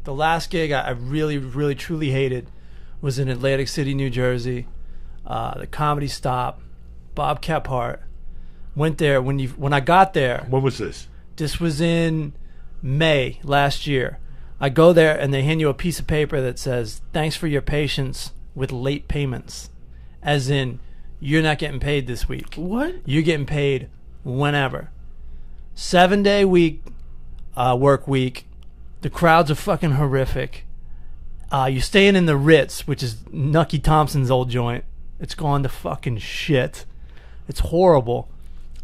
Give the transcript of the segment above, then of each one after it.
The last gig I really, really, truly hated was in Atlantic City, New Jersey. The Comedy Stop. Bob Kephart. Went there when I got there. When was this? This was in May last year. I go there and they hand you a piece of paper that says, "Thanks for your patience with late payments." As in, you're not getting paid this week. What? You're getting paid whenever. 7-day week, work week. The crowds are fucking horrific. You're staying in the Ritz, which is Nucky Thompson's old joint. It's gone to fucking shit. It's horrible.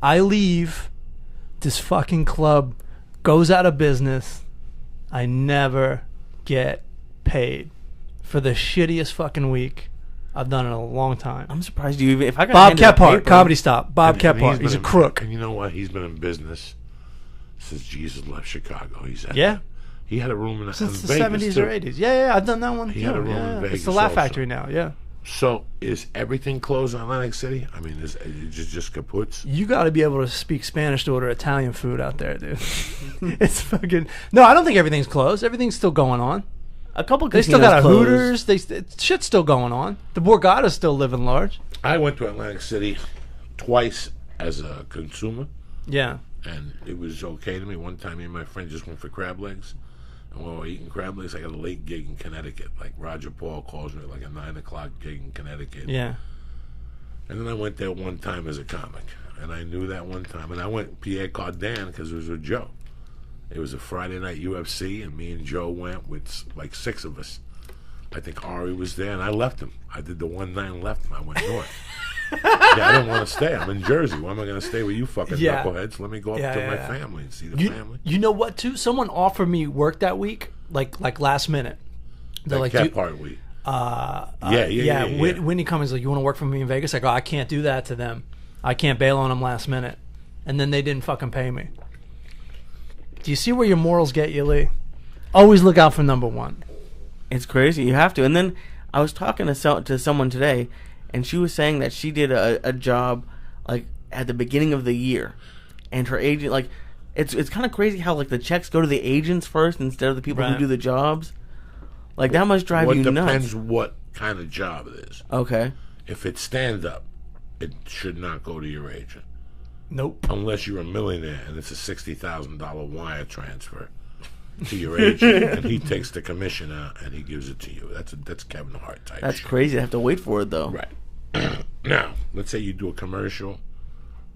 I leave. This fucking club goes out of business. I never get paid for the shittiest fucking week I've done in a long time. I'm surprised you even. If I got Bob Kephart, Comedy Stop. Bob Kephart. He's a crook. And you know what? He's been in business since Jesus left Chicago. Yeah. He had a room in Since the Vegas 70s too. or 80s. Yeah, I've done that one. He had a room in Vegas. It's the Laugh also. Factory now, yeah. So is everything closed in Atlantic City? I mean, is it just kaputs? You got to be able to speak Spanish to order Italian food out there, dude. It's fucking... No, I don't think everything's closed. Everything's still going on. A couple. They still got a closed. Hooters. Shit's still going on. The Borgata's still living large. I went to Atlantic City twice as a consumer, Yeah. and it was okay to me. One time, me and my friend just went for crab legs. And while we were eating crab legs, I got a late gig in Connecticut. Like, Roger Paul calls me, like a 9 o'clock gig in Connecticut. Yeah. And then I went there one time as a comic. And I knew that one time. And I went Pierre Cardin because it was with Joe. It was a Friday night UFC, and me and Joe went with like 6 of us. I think Ari was there, and I left him. I did the one night and left him. I went north. I didn't want to stay. I'm in Jersey. Why am I going to stay with you fucking knuckleheads? Let me go up to my family and see the family. You know what, too? Someone offered me work that week, like last minute. They're like, part week. Yeah. Whitney Cummings like, you want to work for me in Vegas? I go, I can't do that to them. I can't bail on them last minute. And then they didn't fucking pay me. Do you see where your morals get you, Lee? Always look out for number one. It's crazy. You have to. And then I was talking to someone today, and she was saying that she did a job like at the beginning of the year, and her agent like it's kind of crazy how like the checks go to the agents first instead of the people who do the jobs. Like that must drive you nuts. It depends what kind of job it is. Okay. If it's stand up, it should not go to your agent. Nope. Unless you're a millionaire and it's a $60,000 wire transfer to your agent, and he takes the commission out and he gives it to you. That's Kevin Hart type. That's shit. crazy. I have to wait for it though. Right. Now, let's say you do a commercial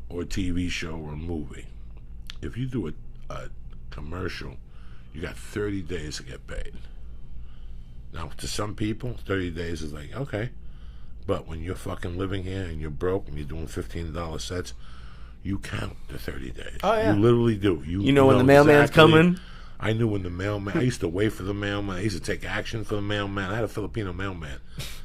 or a TV show or a movie. If you do a commercial, you got 30 days to get paid. Now, to some people, 30 days is like, okay. But when you're fucking living here and you're broke and you're doing $15 sets, you count the 30 days. Oh, yeah. You literally do. You know when the mailman's coming? I knew when the mailman... I used to wait for the mailman. I used to take action for the mailman. I had a Filipino mailman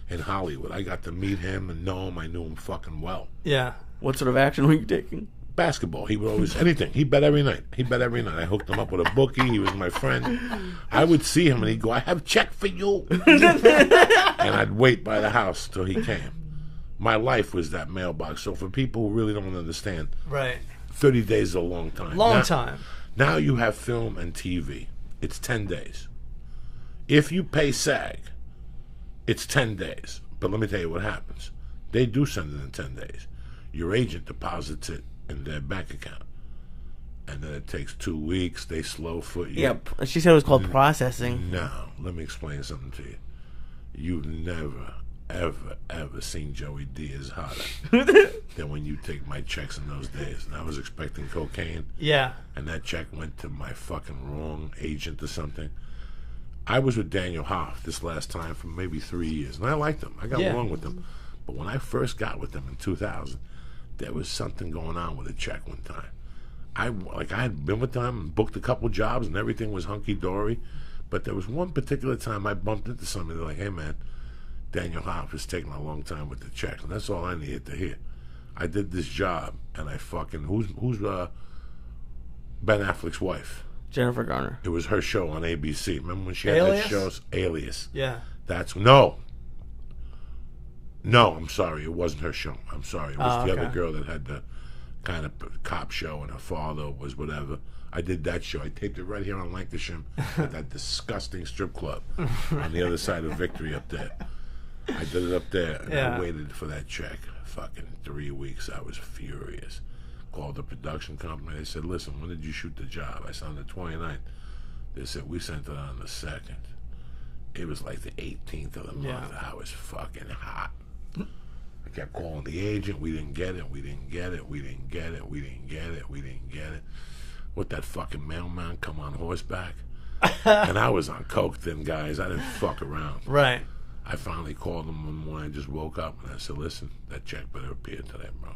in Hollywood. I got to meet him and know him. I knew him fucking well. Yeah. What sort of action were you taking? Basketball. He would always... Anything. He bet every night. I hooked him up with a bookie. He was my friend. I would see him and he'd go, I have a check for you. And I'd wait by the house till he came. My life was that mailbox. So for people who really don't understand, Right. 30 days is a long time. Long time. Now you have film and TV. It's 10 days. If you pay SAG, it's 10 days. But let me tell you what happens. They do send it in 10 days. Your agent deposits it in their bank account. And then it takes 2 weeks. They slow foot you. Yep. She said it was called processing. No. Let me explain something to you. You've never, ever seen Joey Diaz harder than when you take my checks in those days. And I was expecting cocaine. Yeah. And that check went to my fucking wrong agent or something. I was with Daniel Hoff this last time for maybe 3 years. And I liked him. I got along with him. But when I first got with him in 2000, there was something going on with a check one time. I had been with them and booked a couple jobs and everything was hunky-dory. But there was one particular time I bumped into somebody. They're like, hey, man, Daniel Hoff is taking a long time with the checks. And that's all I needed to hear. I did this job, and I fucking... Who's Ben Affleck's wife? Jennifer Garner. It was her show on ABC. Remember when she had Alias? that show? Alias. Yeah. No, I'm sorry. It wasn't her show. I'm sorry. It was the okay. other girl that had the kind of cop show, and her father was whatever. I did that show. I taped it right here on Lancashire at that disgusting strip club on the other side of Victory up there. I did it up there, and I waited for that check. Fucking 3 weeks. I was furious. Called the production company. They said, listen, when did you shoot the job? I said, on the 29th. They said, we sent it on the 2nd. It was like the 18th of the month. I was fucking hot. I kept calling the agent. We didn't get it. We didn't get it. We didn't get it. We didn't get it. We didn't get it. What, that fucking mailman come on horseback? And I was on coke then, guys. I didn't fuck around. Right. I finally called him one morning. I just woke up and I said, listen, that check better appear today, bro.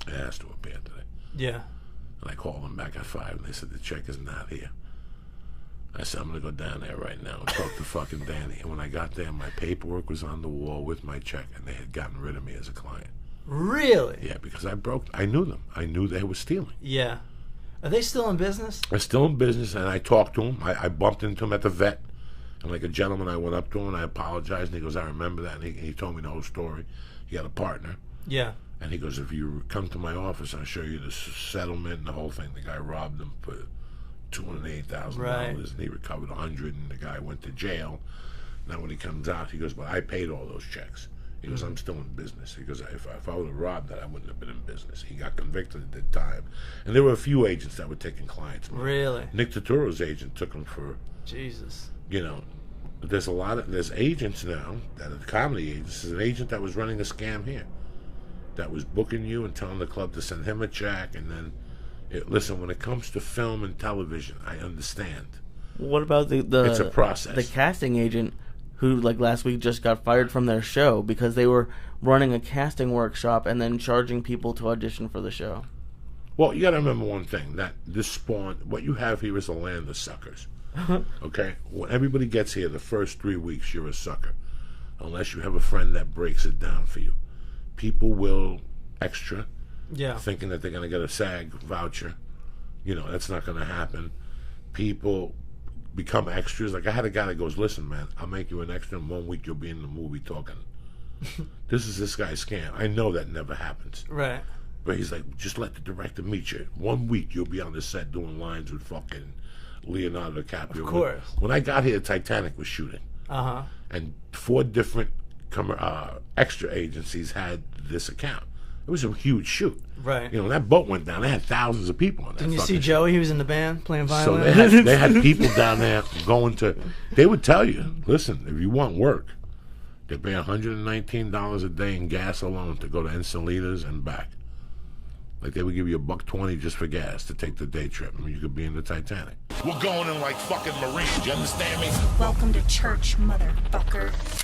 It has to appear today. Yeah. And I called them back at 5 and they said, the check is not here. I said, I'm going to go down there right now and talk to fucking Danny. And when I got there, my paperwork was on the wall with my check, and they had gotten rid of me as a client. Really? Yeah, because I knew them. I knew they were stealing. Yeah. Are they still in business? They're still in business, and I talked to them. I bumped into him at the vet. And like a gentleman, I went up to him, and I apologized. And he goes, I remember that. And he told me the whole story. He had a partner. Yeah. And he goes, if you come to my office, I'll show you the settlement and the whole thing. The guy robbed him for $208,000, right. And he recovered $100,000, and the guy went to jail. Now when he comes out, he goes, but I paid all those checks. He goes, I'm still in business. He goes, if I would have robbed that, I wouldn't have been in business. He got convicted at the time. And there were a few agents that were taking clients. Really? Nick Turturro's agent took him for, Jesus. you know, there's agents now, that are comedy agents. There's an agent that was running a scam here that was booking you and telling the club to send him a check, and then listen, when it comes to film and television, I understand. What about the it's a process. The casting agent who, like, last week just got fired from their show because they were running a casting workshop and then charging people to audition for the show? Well, you got to remember one thing, that this spawned, what you have here is a land of suckers. Okay? When everybody gets here, the first 3 weeks, you're a sucker. Unless you have a friend that breaks it down for you. People will extra. Yeah. Thinking that they're going to get a SAG voucher. You know, that's not going to happen. People become extras. Like, I had a guy that goes, listen, man, I'll make you an extra. In 1 week, you'll be in the movie talking. This is this guy's scam. I know that never happens. Right. But he's like, just let the director meet you. 1 week, you'll be on the set doing lines with fucking Leonardo DiCaprio. Of course. When I got here, Titanic was shooting. Uh-huh. And 4 different extra agencies had this account. It was a huge shoot. Right. You know, when that boat went down, they had thousands of people on that. Didn't you see Joey? He was in the band playing violin. So they had people down there going to, they would tell you, listen, if you want work, they pay $119 a day in gas alone to go to Encinitas and back. Like, they would give you $120 just for gas to take the day trip. I mean, you could be in the Titanic. We're going in like fucking Marines, you understand me? Welcome to church, motherfucker.